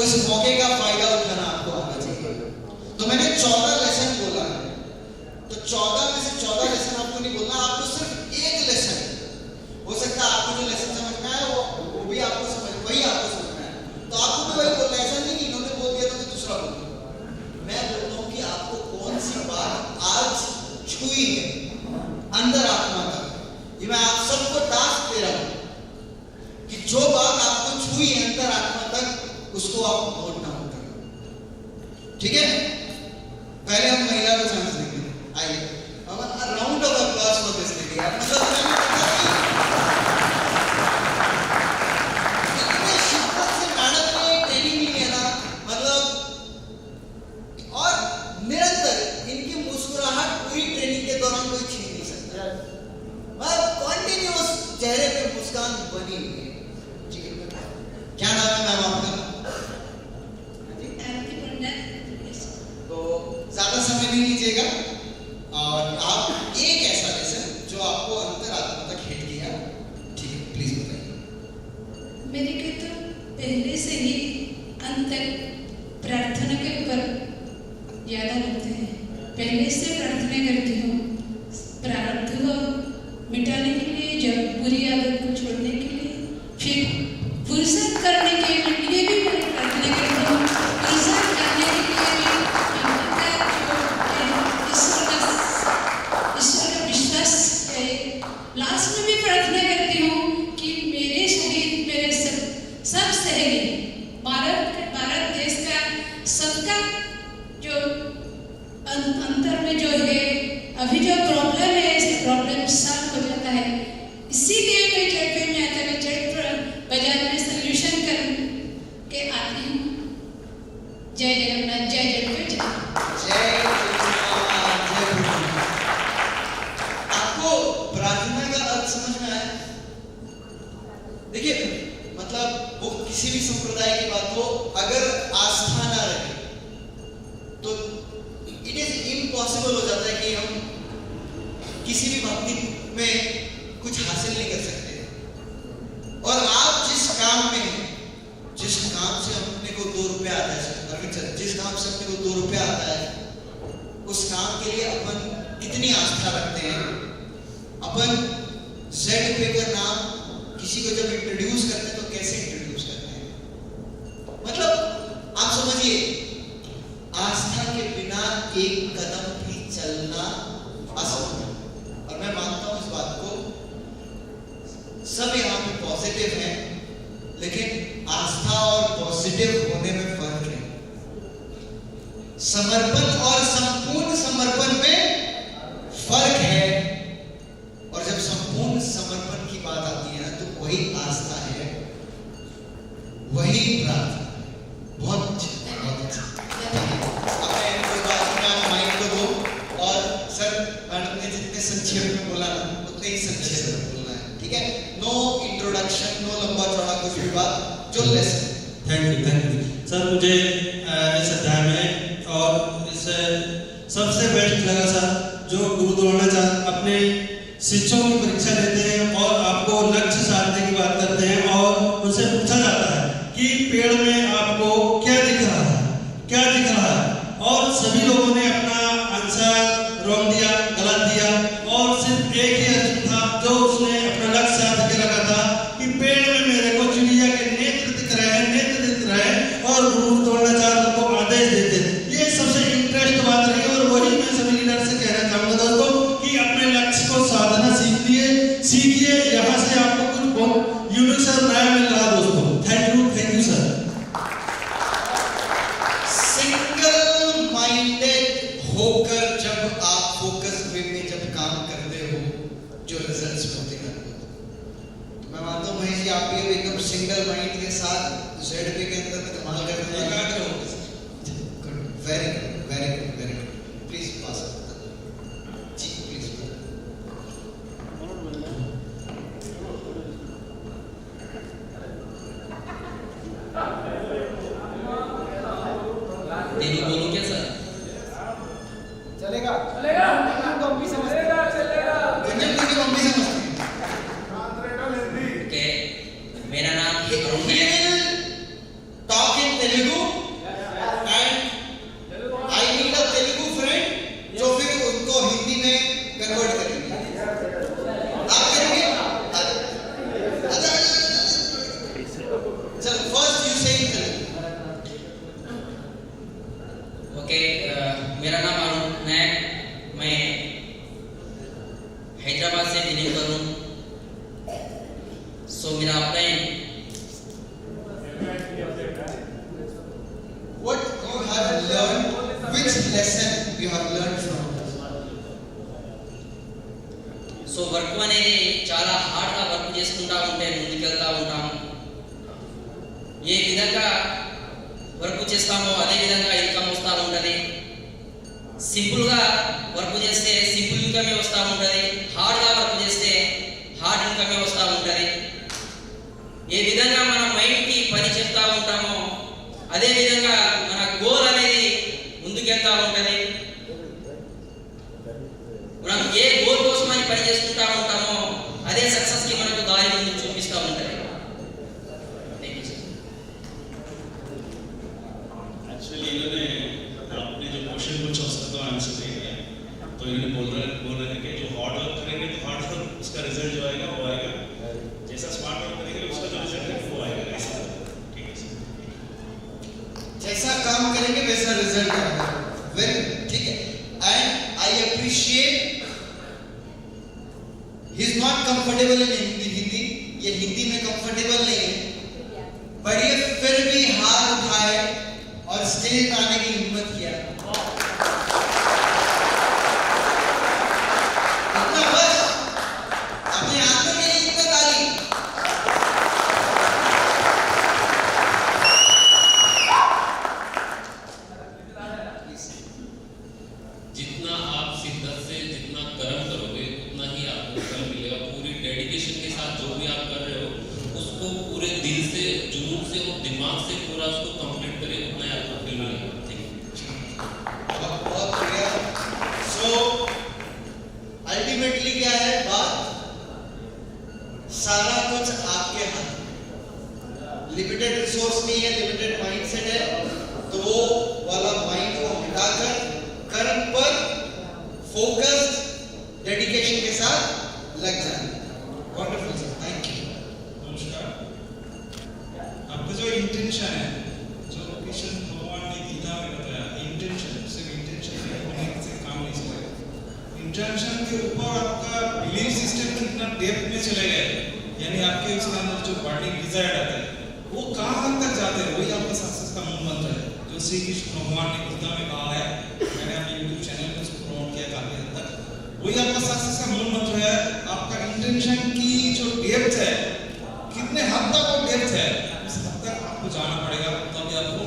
उस मौके का फायदा उठाना आपको आना चाहिए। तो मैंने 14 लेसन बोला है, तो 14 में से 14 लेसन आपको नहीं बोलना, आपको सिर्फ एक लेसन, हो सकता है आपको जो लेसन समझ में आया वो भी आपको वही आपको समझना है, तो आपको भी वही बोलना है। ऐसा नहीं कि इन्होंने बोल दिया तो मैं दूसरा बोल दूं। मैं बोलता हूँ कि आपको कौन सी बात आज छुई है अंदर आत्मा तक। ये मैं आप सबको टास्क दे रहा हूँ कि जो बात आपको छुई है अंदर आत्मा तक, उसको आप नोट डाउन करें, ठीक है। पहले हम महिला को चांस देंगे, आइए round of applause for this lady. चेहरे पे मुस्कान बनी हुई है, ठीक है। क्या नाम है मैम आपका? तो ज्यादा समय नहीं लीजिएगा और आप एक ऐसा लेसन जो आपको अंतर आत्मा तक हिट किया, ठीक है, प्लीज बताइए। मेरे को तो पहले से ही अंतर प्रार्थना के ऊपर ज्यादा लगते हैं। पहले से प्रार्थना करती हूँ प्रारब्ध को मिटाने के लिए, जब बुरी आदत को छोड़ने के लिए, फिर फुर्सत करने के लिए भी मैं प्रार्थना करती हूँ। फुर्सत करने के लिए भी ईश्वर का विश्वास है। लास्ट में भी प्रार्थना करती हूँ कि मेरे शरीर, मेरे सब सहेली, भारत देश का सबका जो अंतर में जो है अभी जो प्रॉब्लम है, ऐसे प्रॉब्लम सॉल्व हो जाता है। इसीलिए मैं चर्च में आता है, चर्च बाजार में सोल्यूशन कर के आती हूँ। जय जगन्नाथ, जय जगन्नाथ, जय आपको प्रार्थना का अर्थ समझ में आया? देखिए, मतलब वो किसी भी संप्रदाय की बात हो, अगर आस्था ना रहे तो इट इज इम्पॉसिबल हो जाता है कि हम किसी भी भक्ति में कुछ हासिल नहीं कर सकते। और आप जिस काम में, जिस काम से अपने को 2 रुपया आता है, जिस काम से अपने को 2 रुपया आता है, उस काम के लिए अपन कितनी आस्था रखते हैं। अपन ZPay का नाम किसी को जब इंट्रोड्यूस करते हैं तो कैसे इंट्रोड्यूस करते हैं? मतलब आप समझिए, आस्था के बिना एक कदम भी चलना असंभव। और मैं मानता हूं इस बात को, सब यहाँ पे पॉजिटिव हैं, लेकिन आस्था और पॉजिटिव होने में फर्क है। समर्पण और संपूर्ण समर्पण में फर्क है। और जब संपूर्ण समर्पण की बात आती है ना, तो वही आस्था है, वही प्रार्थना। बहुत अच्छा, बहुत अच्छा। संक्षेप में बोला ना, उतने ही संक्षेप में बोलना है, ठीक है। नो इंट्रोडक्शन, नो लंबा चौड़ा कुछ भी बात, जो लेसन। Thank you sir. मुझे इस अध्याय में और इस सबसे बेस्ट लगा सर जो गुरु द्रोणाचार्य अपने शिष्यों की परीक्षा लेते हैं और आपको लक्ष्य साधने की बात करते हैं और उनसे पूछा जाता है कि पेड़ में आपको क्या दिख रहा है, क्या दिख रहा है, और सभी लोगों ने अपना आंसर रॉन्ग दिया, गलत दिया, और सिर्फ एक ही अर्जुन था जो उसने अपना लक्ष्य साध के रखा था कि पेड़ में मेरे को चिड़िया के नेत्र दिख रहे हैं, नेत्र दिख रहे हैं, और गुरु द्रोणाचार्य को आदेश देते। ये सबसे इंटरेस्ट बात रही, और वही मैं सभी लीडर से कहना चाहूंगा दोस्तों कि अपने लक्ष्य को साधना सीखिए। यहाँ से आपको कुछ बहुत यूनिक सर नया मिल रहा है दोस्तों। Thank you sir. Single minded होकर जब आप फोकस वे में जब काम करते हो, जो रिजल्ट्स मिलते हैं, तो मैं मानता हूँ महेश जी आप भी एकदम सिंगल माइंड के साथ ZPay के अंदर में कमाल करते हैं। Very good, very good, very good. Please pass जी, प्लीज। देवी बोलो क्या सर? चलेगा, चलेगा, तो मम्मी समझती है, चलेगा। गुंजन दीदी मम्मी समझती है। मेरा नाम He will talk in Telugu मेरा नाम अरुण नायक, मैं हैदराबाद से बिलोंग करूँ। सो मेरा अपने What you have learned, which lesson you have learned from this? So work అనేది చాలా హార్డ్గా వర్క్ చేసుకుంటా ఉంటే ముందుకెళ్తూ ఉంటాం. ఏ విధంగా వర్క్ చేస్తామో అదే విధంగా ఇన్కమ్ వస్తూ ఉంటుంది. సింపుల్గా వర్క్ చేస్తే సింపుల్ ఇన్కమే వస్తూ ఉంటుంది. హార్డ్గా వర్క్ చేస్తే హార్డ్ ఇన్కమే వస్తూ ఉంటుంది. ఏ విధంగా మన మైండ్కి పని చెప్తా ఉంటామో అదే విధంగా మన గోల్ అనేది ముందుకెళ్తూ ఉంటుంది. మనం ఏ గోల్ కోసం అని పని చేసుకుంటా ఉంటామో అదే సక్సెస్కి మనకు దారి ముందు చూపిస్తూ ఉంటుంది. एक्चुअली इन्होंने आपने जो क्वेश्चन पूछा उसका तो आंसर नहीं दिया, तो इन्होंने बोल रहे हैं कि जो हार्ड वर्क करेंगे तो हार्ड वर्क उसका रिजल्ट जो आएगा वो आएगा, जैसा स्मार्ट वर्क करेंगे उसका जो रिजल्ट है वो आएगा. ऐसा ठीक है सर. जैसा काम करेंगे वैसा रिजल्ट आएगा. वेरी ठीक है. And I appreciate he is not comfortable in Hindi. ये हिंदी में कंफर्टेबल नहीं है, पर ये फिर भी हाथ उठाए और स्टेज पर आने की हिम्मत किया. इतना बस अपने आंखों के लिए इतना ताली. जितना आप शिद्दत से जितना कर्म करोगे उतना ही आपको फल मिलेगा. पूरी डेडिकेशन के साथ जो भी आप कर रहे हो उसको पूरे दिल से, जुनून से और दिमाग से पूरा उसको कंप्लीट करें, उतना ही आपको फल मिलेगा. बहुत बढ़िया. सो अल्टीमेटली क्या है बात, सारा कुछ आपके हाथ में. लिमिटेड रिसोर्स नहीं है, लिमिटेड माइंडसेट है, तो वो वाला माइंड को हटाकर कर्म पर फोकस्ड डेडिकेशन के साथ लग जाए. Wonderful sir, thank you. नमस्कार. आपका जो इंटेंशन है, जो कृष्ण भगवान ने गीता में बताया, इंटेंशन सिर्फ इंटेंशन होने से काम नहीं चलेगा. इंटेंशन के ऊपर आपका बिलीफ सिस्टम कितना डेप्थ में चले गए, यानी आपके उसके अंदर जो बर्निंग डिजायर आता है वो कहाँ तक जाते हैं, वही आपका सक्सेस का मूल मंत्र है. जो श्री कृष्ण भगवान ने गीता में कहा है, मैंने अपने यूट्यूब चैनल में उसको प्रमोट किया काफी हद तक, वही आपका सक्सेस का मूल मंत्र है. आपका इंटेंशन की जो डेप्थ है, कितने हद तक वो डेप्थ है, उस हद तक आपको जाना पड़ेगा, तभी आपको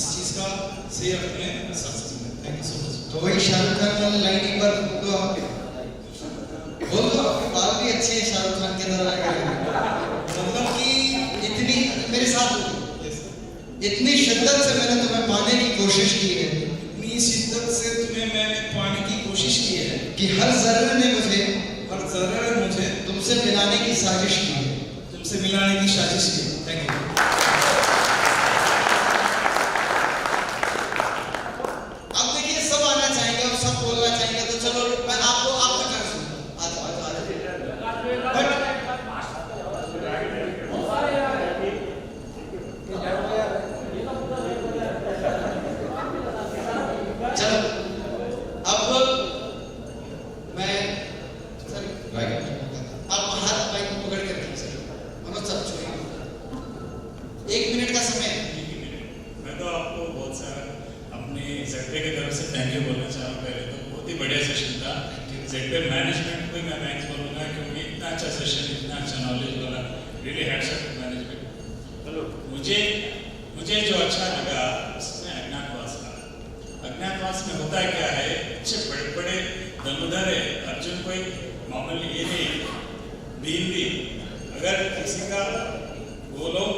इस चीज का सही अर्थ में सक्सेस मिलेगा. Thank you so much. तो वही शाहरुख खान वाली लाइन एक बार बोल दो. आपके बाल भी अच्छे हैं शाहरुख खान के तरह लग रहे हैं. मतलब कि इतनी मेरे साथ इतनी शिद्दत से मैंने तुम्हें पाने की कोशिश की है, इतनी शिद्दत से तुम्हें मैंने पाने की कोशिश की है कि हर जर्रे ने मुझे तुमसे मिलाने की साजिश की है. तुमसे मिलाने की साजिश की. Thank you. अब देखिए सब आना चाहेंगे और सब बोलना चाहेंगे, तो चलो मैं आपको आपका कर सुनूं. आ जाओ. बट चलो अब मैं सर आप हाथ माइक पकड़ कर रखिए सर. मनोज सर छोड़िए. 1 मिनट का समय. मैं तो आपको बहुत सारा अपनी जेडपे की तरफ से थैंक यू बोलना चाहूँ. पहले तो बहुत ही बढ़िया सेशन था. जेडपे मैनेजमेंट को मैं थैंक्स बोलूँगा क्योंकि इतना अच्छा सेशन, इतना अच्छा नॉलेज वाला, really hats off to management. Hello, मुझे जो अच्छा लगा उसमें अज्ञातवास था. अज्ञातवास में होता क्या है, अच्छे बड़े बड़े दमोदर है. अर्जुन कोई मामूली ये नहीं, दीन भी अगर किसी का वो लोग